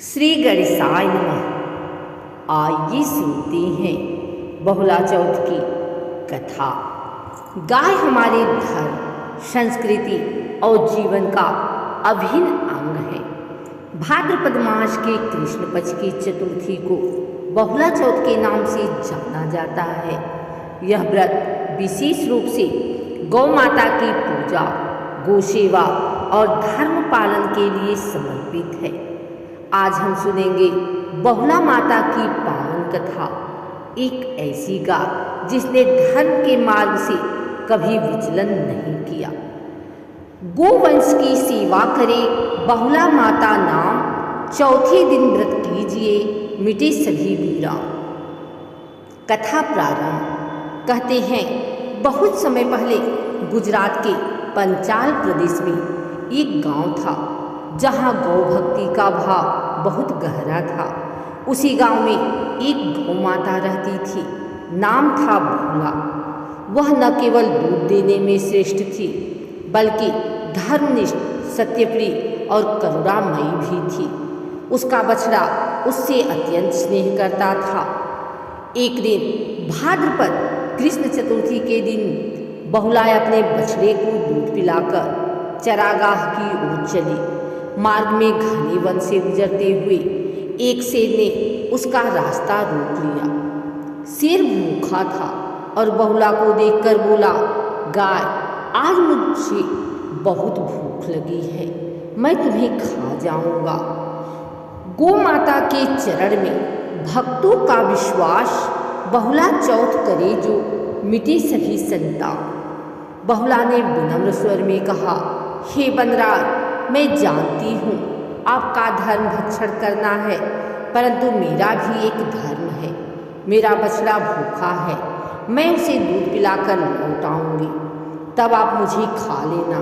श्री गणेशाय नमः। आइए सुनते हैं बहुला चौथ की कथा। गाय हमारे धर्म, संस्कृति और जीवन का अभिन्न अंग है। भाद्रपद मास के कृष्ण पक्ष की चतुर्थी को बहुला चौथ के नाम से जाना जाता है। यह व्रत विशेष रूप से गौ माता की पूजा, गो सेवा और धर्म पालन के लिए समर्पित है। आज हम सुनेंगे बहुला माता की पावन कथा, एक ऐसी गाय जिसने धर्म के मार्ग से कभी विचलन नहीं किया। गोवंश की सेवा करे बहुला माता नाम, चौथे दिन व्रत कीजिए मिटे सभी विराम। कथा प्रारंभ। कहते हैं, बहुत समय पहले गुजरात के पंचाल प्रदेश में एक गांव था जहां गौ भक्ति का भाव बहुत गहरा था। उसी गांव में एक गौ माता रहती थी, नाम था बहुला। वह न केवल दूध देने में श्रेष्ठ थी, बल्कि धर्मनिष्ठ, सत्यप्रिय और करुणामयी भी थी। उसका बछड़ा उससे अत्यंत स्नेह करता था। एक दिन भाद्रपद कृष्ण चतुर्थी के दिन बहुला अपने बछड़े को दूध पिलाकर चरागाह की ओर चली। मार्ग में घने वन से गुजरते हुए एक शेर ने उसका रास्ता रोक लिया। शेर भूखा था और बहुला को देखकर बोला, गाय, आज मुझे बहुत भूख लगी है, मैं तुम्हें खा जाऊंगा। गौ माता के चरण में भक्तों का विश्वास, बहुला चौथ करे जो मिटे सभी संताप। बहुला ने विनम्र स्वर में कहा, हे बनराज, मैं जानती हूँ आपका धर्म भक्षण करना है, परंतु मेरा भी एक धर्म है। मेरा बछड़ा भूखा है, मैं उसे दूध पिलाकर लौटाऊंगी, तब आप मुझे खा लेना।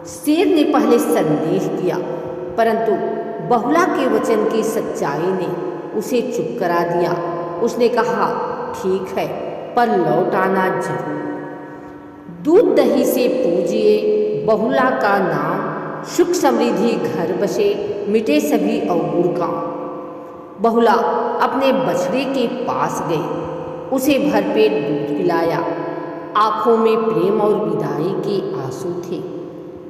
शेर ने पहले संदेह किया, परंतु बहुला के वचन की सच्चाई ने उसे चुप करा दिया। उसने कहा, ठीक है, पर लौटाना जरूर। दूध दही से पूजिए बहुला का नाम, सुख समृद्धि घर बसे मिटे सभी अवगुण काम। बहुला अपने बछड़े के पास गई, उसे भरपेट दूध पिलाया। आंखों में प्रेम और विदाई के आंसू थे।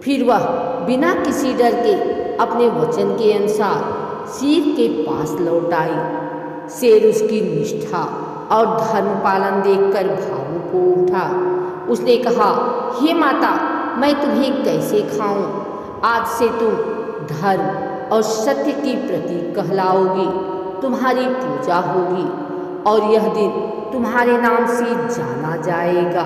फिर वह बिना किसी डर के अपने वचन के अनुसार शेर के पास लौट आई। शेर उसकी निष्ठा और धर्म पालन देखकर भावुक हो उठा। उसने कहा, हे माता, मैं तुम्हें कैसे खाऊं? आज से तुम धर्म और सत्य की प्रतीक कहलाओगी। तुम्हारी पूजा होगी और यह दिन तुम्हारे नाम से जाना जाएगा।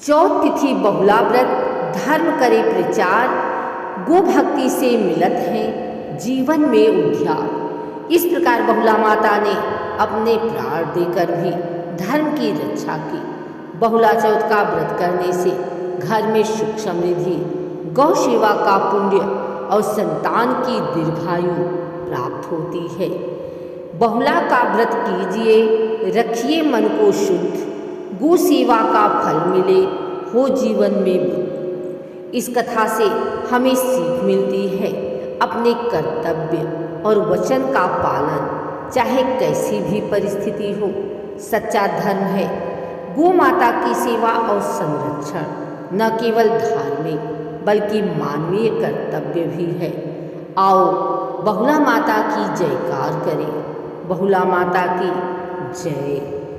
चौथ तिथि बहुला व्रत, धर्म करे प्रचार, गो भक्ति से मिलत है जीवन में उद्धार। इस प्रकार बहुला माता ने अपने प्राण देकर भी धर्म की रक्षा की। बहुला चौथ का व्रत करने से घर में सुख समृद्धि, गौ सेवा का पुण्य और संतान की दीर्घायु प्राप्त होती है। बहुला का व्रत कीजिए, रखिए मन को शुद्ध, गो सेवा का फल मिले हो जीवन में बुद्ध। इस कथा से हमें सीख मिलती है, अपने कर्तव्य और वचन का पालन चाहे कैसी भी परिस्थिति हो, सच्चा धर्म है। गो माता की सेवा और संरक्षण न केवल धार्मिक बल्कि मानवीय कर्तव्य भी है। आओ बहुला माता की जयकार करें। बहुला माता की जय।